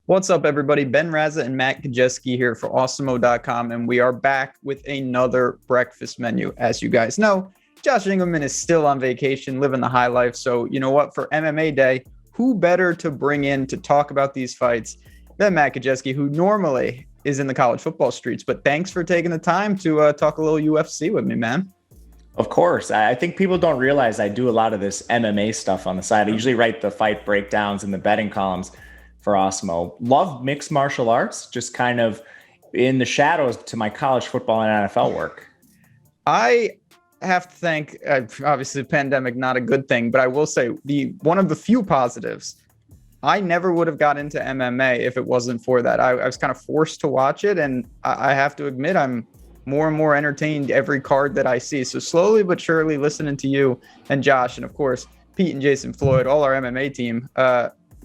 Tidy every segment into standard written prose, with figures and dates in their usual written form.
What's up, everybody? Ben Rasa and Matt Gajewski here for Awesemo.com, and we are back with another breakfast menu. As you guys know, Josh Engelman is still on vacation, living the high life. So, you know what? For MMA Day, who better to bring in to talk about these fights than Matt Gajewski, who normally is in the college football streets. But thanks for taking the time to talk a little UFC with me, man. Of course. I think people don't realize I do a lot of this MMA stuff on the side. I usually write the fight breakdowns and the betting columns for Awesemo. Love mixed martial arts, just kind of in the shadows to my college football and NFL work. I have to thank, obviously, the pandemic, not a good thing, but I will say one of the few positives, I never would have got into MMA if it wasn't for that. I was kind of forced to watch it, and I have to admit I'm more and more entertained every card that I see. So slowly but surely, listening to you and Josh, and of course, Pete and Jason Floyd, all our MMA team,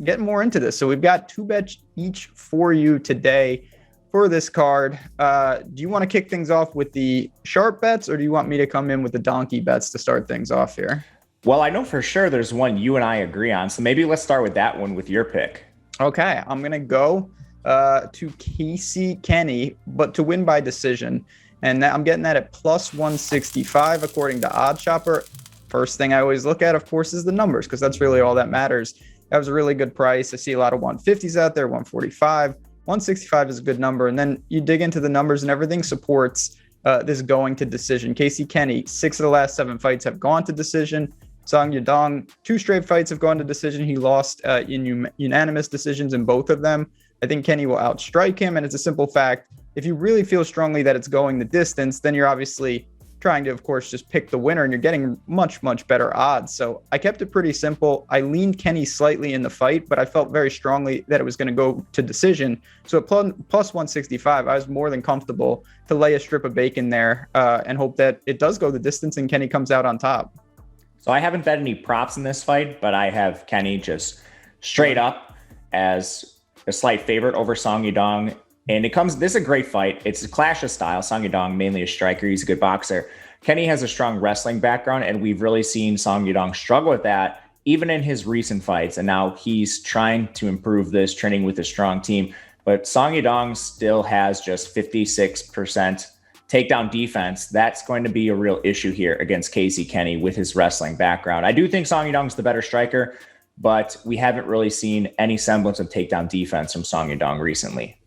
getting more into this. So we've got two bets each for you today for this card. Do you want to kick things off with the sharp bets, or do you want me to come in with the donkey bets to start things off here? Well, I know for sure there's one you and I agree on. So maybe let's start with that one with your pick. Okay, I'm going to go to Casey Kenny, but to win by decision. And I'm getting that at plus 165 according to OddsShopper. First thing I always look at, of course, is the numbers, because that's really all that matters. That was a really good price. I see a lot of 150s out there, 145. 165 is a good number. And then you dig into the numbers and everything supports this going to decision. Casey Kenny, 6 of the last 7 fights have gone to decision. Song Yadong, 2 straight fights have gone to decision. He lost in unanimous decisions in both of them. I think Kenny will outstrike him. And it's a simple fact. If you really feel strongly that it's going the distance, then you're obviously trying to, of course, just pick the winner, and you're getting much, much better odds. So I kept it pretty simple. I leaned Kenny slightly in the fight, but I felt very strongly that it was going to go to decision. So at plus 165, I was more than comfortable to lay a strip of bacon there and hope that it does go the distance and Kenny comes out on top. So I haven't bet any props in this fight, but I have Kenny just straight up as a slight favorite over Song Yadong. And this is a great fight. It's a clash of style. Song Yadong, mainly a striker. He's a good boxer. Kenny has a strong wrestling background, and we've really seen Song Yadong struggle with that, even in his recent fights. And now he's trying to improve this, training with a strong team. But Song Yadong still has just 56% takedown defense. That's going to be a real issue here against Casey Kenny with his wrestling background. I do think Song Yadong's the better striker, but we haven't really seen any semblance of takedown defense from Song Yadong recently.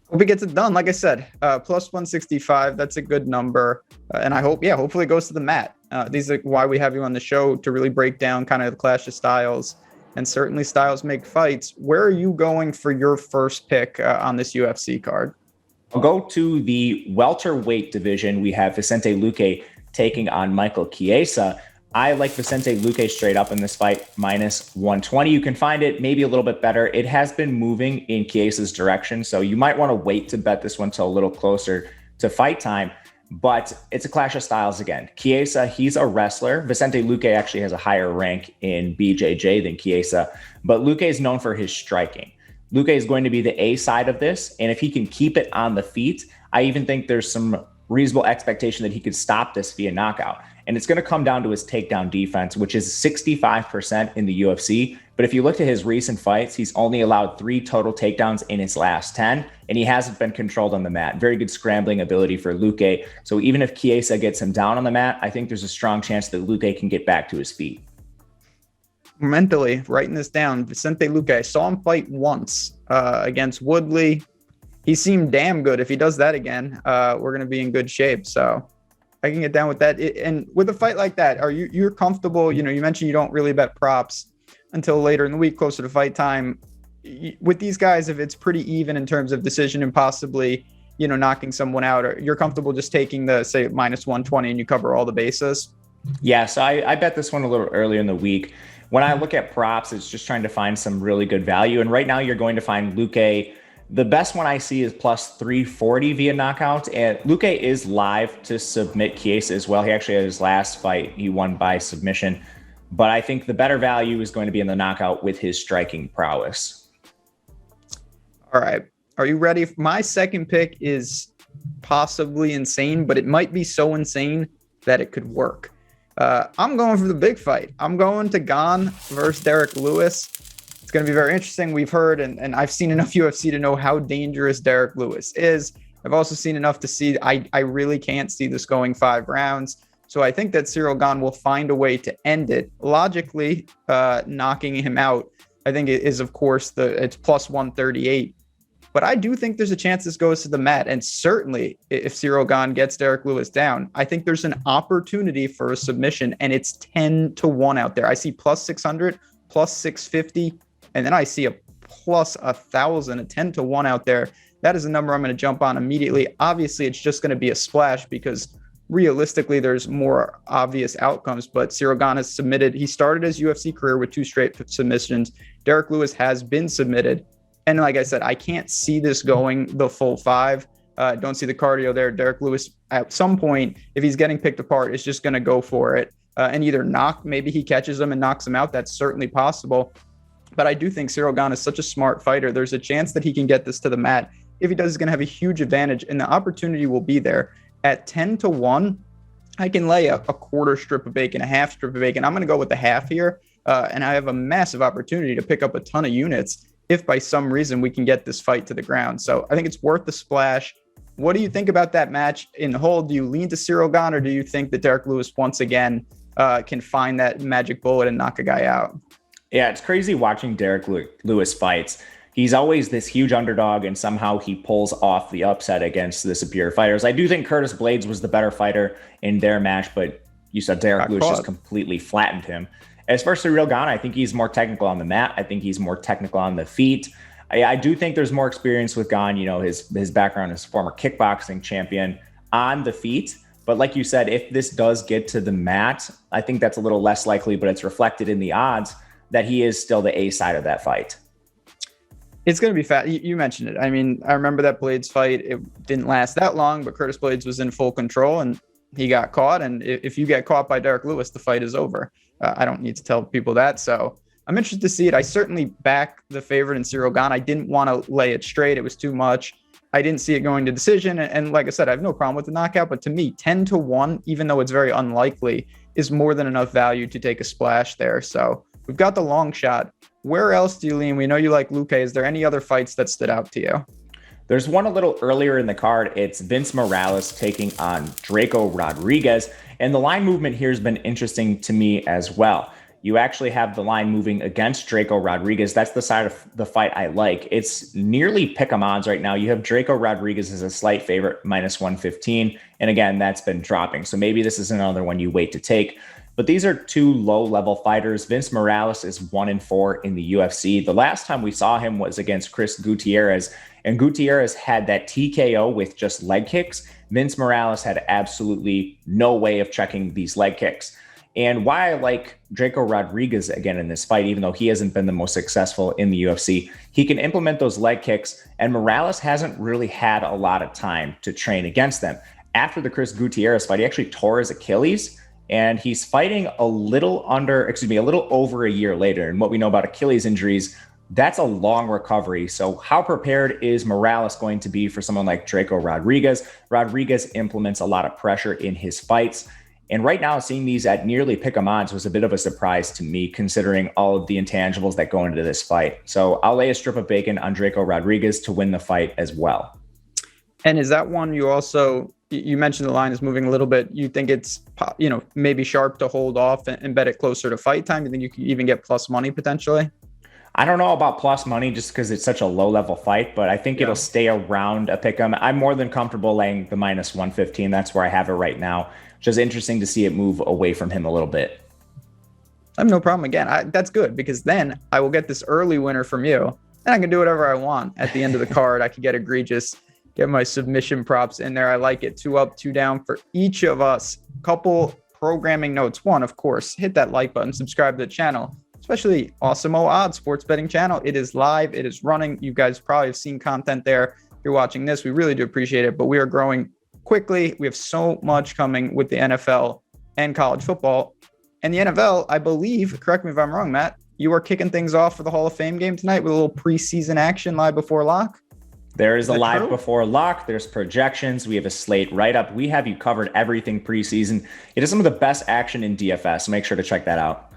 Hope he gets it done. Like I said, plus 165, that's a good number. And I hope, hopefully it goes to the mat. These are why we have you on the show, to really break down kind of the clash of styles. And certainly styles make fights. Where are you going for your first pick on this UFC card? I'll go to the welterweight division. We have Vicente Luque taking on Michael Chiesa. I like Vicente Luque straight up in this fight, minus 120. You can find it maybe a little bit better. It has been moving in Chiesa's direction, so you might want to wait to bet this one till a little closer to fight time. But it's a clash of styles again. Chiesa, he's a wrestler. Vicente Luque actually has a higher rank in BJJ than Chiesa, but Luque is known for his striking. Luque is going to be the A side of this, and if he can keep it on the feet, I even think there's some reasonable expectation that he could stop this via knockout. And it's going to come down to his takedown defense, which is 65% in the UFC. But if you look at his recent fights, he's only allowed 3 total takedowns in his last 10, and he hasn't been controlled on the mat. Very good scrambling ability for Luque. So even if Chiesa gets him down on the mat, I think there's a strong chance that Luque can get back to his feet. Mentally writing this down, Vicente Luque, I saw him fight once against Woodley. He seemed damn good. If he does that again, we're going to be in good shape. So I can get down with that. And with a fight like that, you're comfortable? You mentioned you don't really bet props until later in the week, closer to fight time. With these guys, if it's pretty even in terms of decision and possibly, knocking someone out, or you're comfortable just taking the, say, minus 120 and you cover all the bases? Yeah, so I bet this one a little earlier in the week. When I look at props, it's just trying to find some really good value. And right now you're going to find Luque. The best one I see is plus 340 via knockout. And Luque is live to submit Chiesa as well. He actually had his last fight, he won by submission. But I think the better value is going to be in the knockout with his striking prowess. All right. Are you ready? My second pick is possibly insane, but it might be so insane that it could work. I'm going for the big fight. I'm going to Gane versus Derek Lewis. It's going to be very interesting. We've heard, and I've seen enough UFC to know how dangerous Derek Lewis is. I've also seen enough to see I really can't see this going 5 rounds. So I think that Cyril Gane will find a way to end it. Logically, knocking him out, I think it is, of course, it's plus 138. But I do think there's a chance this goes to the mat. And certainly if Cyril Gane gets Derek Lewis down, I think there's an opportunity for a submission, and it's 10-1 out there. I see plus 600, plus 650, and then I see a plus 1,000, a 10-1 out there. That is a number I'm going to jump on immediately. Obviously, it's just going to be a splash because realistically, there's more obvious outcomes. But Cyril Gane has submitted. He started his UFC career with 2 straight submissions. Derek Lewis has been submitted. And like I said, I can't see this going the full 5. Don't see the cardio there. Derek Lewis, at some point, if he's getting picked apart, is just going to go for it and either maybe he catches him and knocks him out. That's certainly possible. But I do think Cyril Gane is such a smart fighter. There's a chance that he can get this to the mat. If he does, he's going to have a huge advantage, and the opportunity will be there. At 10-1, I can lay a quarter strip of bacon, a half strip of bacon. I'm going to go with the half here, and I have a massive opportunity to pick up a ton of units if by some reason we can get this fight to the ground. So I think it's worth the splash. What do you think about that match in whole? Do you lean to Cyril Gane, or do you think that Derek Lewis once again can find that magic bullet and knock a guy out? Yeah, it's crazy watching Derek Lewis fights. He's always this huge underdog, and somehow he pulls off the upset against the superior fighters. I do think Curtis Blades was the better fighter in their match, but you said Derek Lewis just completely flattened him. As far as Cyril Gane, I think he's more technical on the mat. I think he's more technical on the feet. I do think there's more experience with Gane. You know, his background as former kickboxing champion on the feet. But like you said, if this does get to the mat, I think that's a little less likely, but it's reflected in the odds that he is still the A side of that fight. It's going to be fat. You mentioned it. I mean, I remember that Blades fight. It didn't last that long, but Curtis Blades was in full control and he got caught. And if you get caught by Derek Lewis, the fight is over. I don't need to tell people that. So I'm interested to see it. I certainly back the favorite in Cyril Gane. I didn't want to lay it straight. It was too much. I didn't see it going to decision. And like I said, I have no problem with the knockout. But to me, 10-1, even though it's very unlikely, is more than enough value to take a splash there. So we've got the long shot. Where else do you lean? We know you like Luque. Is there any other fights that stood out to you? There's one a little earlier in the card. It's Vince Morales taking on Draco Rodriguez. And the line movement here has been interesting to me as well. You actually have the line moving against Draco Rodriguez. That's the side of the fight I like. It's nearly pick-em odds right now. You have Draco Rodriguez as a slight favorite, minus 115. And again, that's been dropping. So maybe this is another one you wait to take. But these are 2 low-level fighters. Vince Morales is 1-4 in the UFC. The last time we saw him was against Chris Gutierrez, and Gutierrez had that TKO with just leg kicks. Vince Morales had absolutely no way of checking these leg kicks. And why I like Draco Rodriguez again in this fight, even though he hasn't been the most successful in the UFC, he can implement those leg kicks, and Morales hasn't really had a lot of time to train against them. After the Chris Gutierrez fight, he actually tore his Achilles, and he's fighting a little over a year later. And what we know about Achilles injuries, that's a long recovery. So how prepared is Morales going to be for someone like Draco Rodriguez? Rodriguez implements a lot of pressure in his fights. And right now, seeing these at nearly pick-em odds was a bit of a surprise to me, considering all of the intangibles that go into this fight. So I'll lay a strip of bacon on Draco Rodriguez to win the fight as well. And is that one you mentioned the line is moving a little bit. You think it's, maybe sharp to hold off and bet it closer to fight time? You think you could even get plus money potentially? I don't know about plus money just because it's such a low level fight, but I think it'll stay around a pick 'em. I'm more than comfortable laying the minus 115. That's where I have it right now. Just interesting to see it move away from him a little bit. I have no problem. Again, that's good because then I will get this early winner from you and I can do whatever I want at the end of the card. I can get egregious, get my submission props in there. I like it. 2 up, 2 down for each of us. Couple programming notes. One, of course, hit that like button, subscribe to the channel, especially Awesemo Odds sports betting channel. It is live. It is running. You guys probably have seen content there. If you're watching this, we really do appreciate it, but we are growing quickly. We have so much coming with the NFL and college football. And the NFL, I believe, correct me if I'm wrong, Matt, you are kicking things off for the Hall of Fame game tonight with a little preseason action live before lock. There is a live before lock. There's projections. We have a slate write-up. We have you covered everything preseason. It is some of the best action in DFS, so make sure to check that out.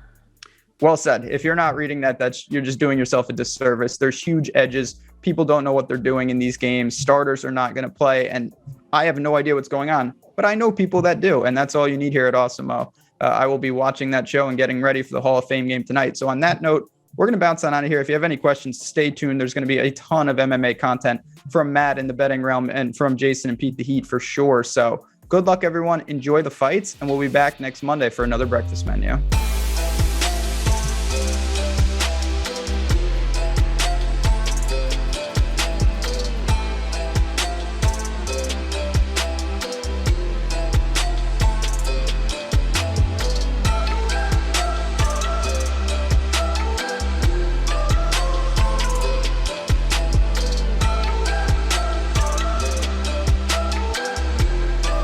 Well said. If you're not reading that, you're just doing yourself a disservice. There's huge edges. People don't know what they're doing in these games. Starters are not going to play, and I have no idea what's going on, but I know people that do, and that's all you need here at Awesemo. I will be watching that show and getting ready for the Hall of Fame game tonight. So on that note, we're going to bounce on out of here. If you have any questions, stay tuned. There's going to be a ton of MMA content from Matt in the betting realm and from Jason and Pete the Heat for sure. So good luck, everyone. Enjoy the fights, and we'll be back next Monday for another breakfast menu.